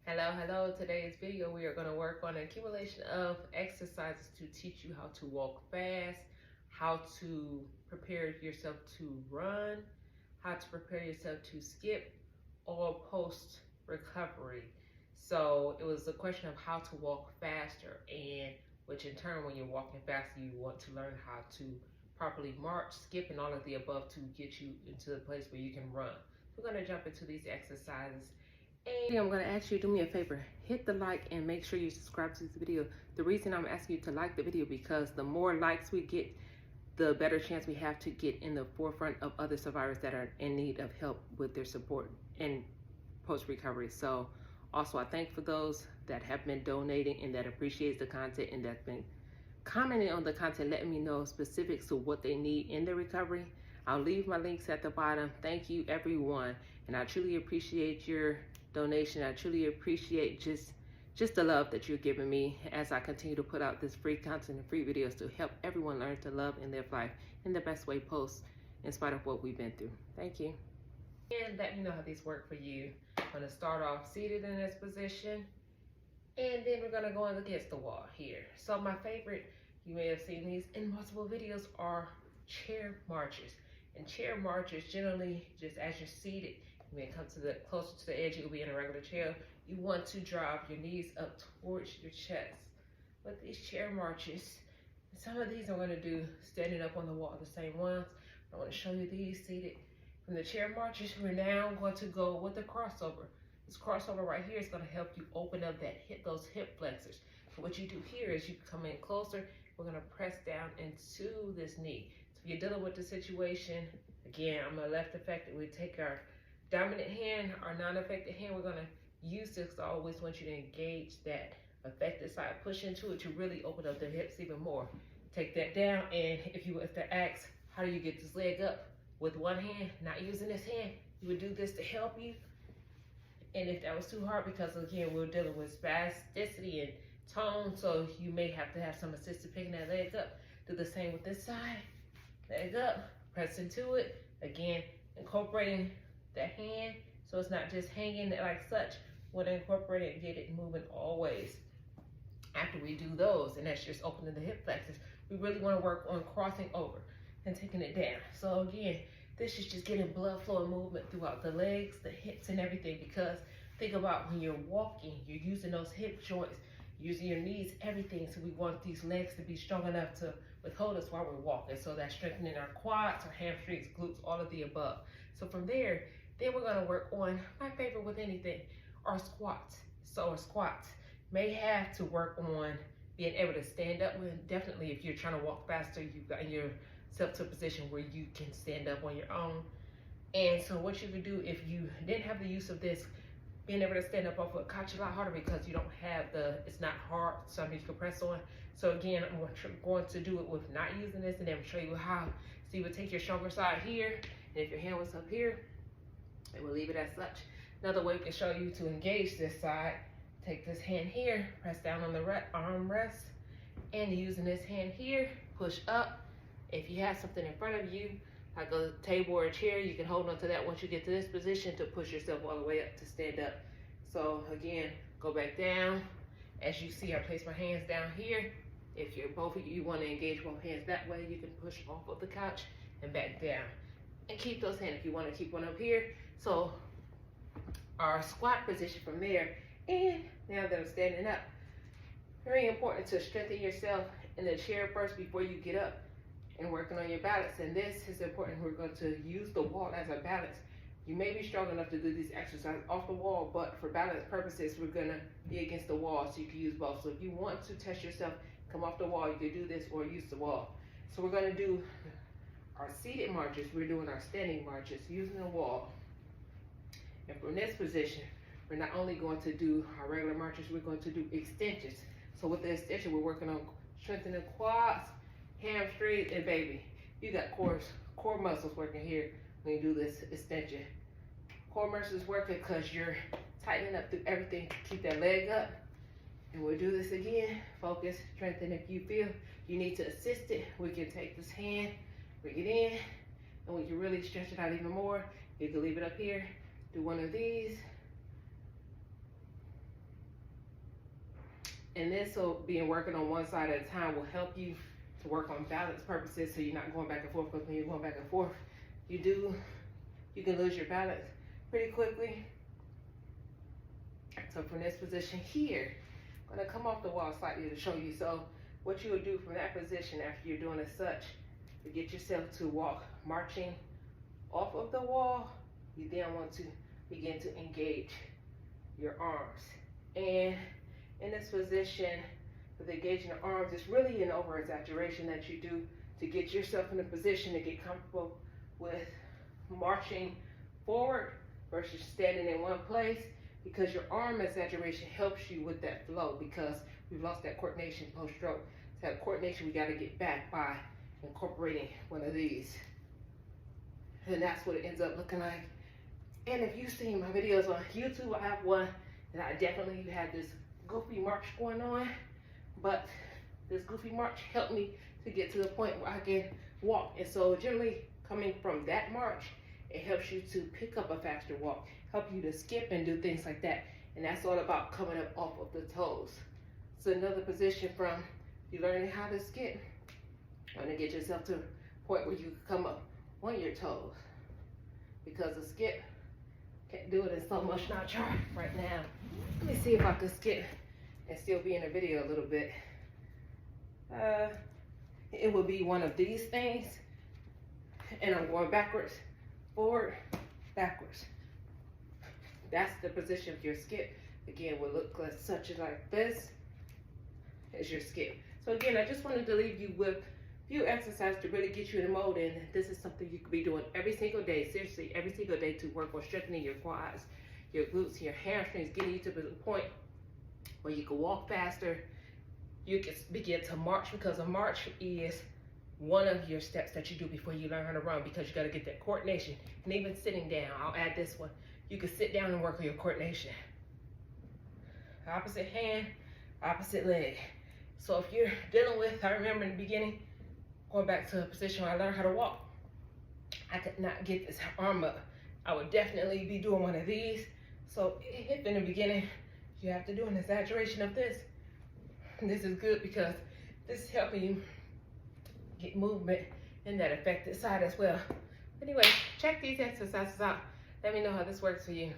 Hello. Today's video we are going to work on an accumulation of exercises to teach you how to walk fast, how to prepare yourself to run, how to prepare yourself to skip, or post recovery. So it was a question of how to walk faster, and which in turn, when you're walking faster, you want to learn how to properly march, skip, and all of the above to get you into the place where you can run. We're going to jump into these exercises. And I'm going to ask you to do me a favor, hit the like and make sure you subscribe to this video. The reason I'm asking you to like the video because the more likes we get, the better chance we have to get in the forefront of other survivors that are in need of help with their support and post-recovery. So also I thank for those that have been donating and that appreciates the content and that's been commenting on the content, letting me know specifics to what they need in their recovery. I'll leave my links at the bottom. Thank you everyone, and I truly appreciate your donation. I truly appreciate just the love that you're giving me as I continue to put out this free content and free videos to help everyone learn to love and live life in the best way post in spite of what we've been through. Thank you. And let me know how these work for you. I'm going to start off seated in this position, and then we're going to go against the wall here. So my favorite, you may have seen these in multiple videos, are chair marches. And chair marches generally, just as you're seated, you may come to the closer to the edge, you'll be in a regular chair. You want to drop your knees up towards your chest. With these chair marches, some of these I'm going to do standing up on the wall, the same ones. I want to show you these seated. From the chair marches, we're now going to go with the crossover. This crossover right here is going to help you open up that those hip flexors. So what you do here is you come in closer. We're going to press down into this knee. So if you're dealing with the situation, again, I'm a left affected. We take our dominant hand, our non-affected hand, we're gonna use this. I always want you to engage that affected side, push into it to really open up the hips even more. Take that down, and if you were to ask, how do you get this leg up? With one hand, not using this hand, you would do this to help you. And if that was too hard, because again, we're dealing with spasticity and tone, so you may have to have some assistance picking that leg up. Do the same with this side, leg up, press into it. Again, incorporating the hand, so it's not just hanging like such. Want to incorporate it and get it moving always. After we do those, and that's just opening the hip flexors, we really want to work on crossing over and taking it down. So again, this is just getting blood flow and movement throughout the legs, the hips, and everything, because think about when you're walking, you're using those hip joints, using your knees, everything. So we want these legs to be strong enough to withhold us while we're walking. So that's strengthening our quads, our hamstrings, glutes, all of the above. So from there, then we're going to work on my favorite with anything, our squats. So our squats may have to work on being able to stand up. Definitely, if you're trying to walk faster, you've got yourself to a position where you can stand up on your own. And so what you could do if you didn't have the use of this, being able to stand up off a couch a lot harder because you don't have it's not hard, something you can press on. So again, I'm going to do it with not using this, and then show you how. So you would take your stronger side here, and if your hand was up here, it will leave it as such. Another way we can show you to engage this side, take this hand here, press down on the arm rest, and using this hand here, push up. If you have something in front of you, like a table or a chair, you can hold on to that once you get to this position to push yourself all the way up to stand up. So again, go back down. As you see, I place my hands down here. If you're both of you want to engage both hands that way, you can push off of the couch and back down. And keep those hands if you want to keep one up here. So our squat position from there, and now that I'm standing up, very important to strengthen yourself in the chair first before you get up and working on your balance. And this is important. We're going to use the wall as a balance. You may be strong enough to do these exercises off the wall, but for balance purposes, we're going to be against the wall, so you can use both. So if you want to test yourself, come off the wall, you can do this or use the wall. So we're going to do our seated marches. We're doing our standing marches using the wall. And from this position, we're not only going to do our regular marches, we're going to do extensions. So with the extension, we're working on strengthening quads, hamstrings, and baby, you got core muscles working here when you do this extension. Core muscles working because you're tightening up through everything to keep that leg up. And we'll do this again. Focus, strengthen. If you feel you need to assist it, we can take this hand, bring it in, and we can really stretch it out even more. You can leave it up here. Do one of these. And this, so being working on one side at a time, will help you to work on balance purposes, so you're not going back and forth, because when you're going back and forth, you can lose your balance pretty quickly. So from this position here, I'm gonna come off the wall slightly to show you. So what you would do from that position after you're doing as such, to get yourself to walk marching off of the wall, you then want to begin to engage your arms. And in this position, with engaging the arms, it's really an over exaggeration that you do to get yourself in a position to get comfortable with marching forward versus standing in one place, because your arm exaggeration helps you with that flow, because we've lost that coordination post-stroke. So that coordination we got to get back by incorporating one of these. And that's what it ends up looking like. And if you've seen my videos on YouTube, I have one that I definitely had this goofy march going on, but this goofy march helped me to get to the point where I can walk. And so generally coming from that march, it helps you to pick up a faster walk, help you to skip and do things like that. And that's all about coming up off of the toes. So another position from you learning how to skip, trying to get yourself to a point where you can come up on your toes, because the skip can't do it in slow motion. I'll try right now. Let me see if I can skip and still be in the video a little bit. It would be one of these things, and I'm going backwards, forward, backwards. That's the position of your skip. Again, will look such as like this as your skip. So again, I just wanted to leave you with a few exercises to really get you in the mode, and this is something you could be doing every single day, seriously, every single day, to work on strengthening your quads, your glutes, your hamstrings, getting you to the point where you can walk faster, you can begin to march, because a march is one of your steps that you do before you learn how to run, because you got to get that coordination. And even sitting down, I'll add this one, you can sit down and work on your coordination. Opposite hand, opposite leg. So if you're dealing with, I remember in the beginning, going back to a position where I learned how to walk, I could not get this arm up. I would definitely be doing one of these. So if in the beginning you have to do an exaggeration of this, this is good, because this is helping you get movement in that affected side as well. Anyway, check these exercises out. Let me know how this works for you.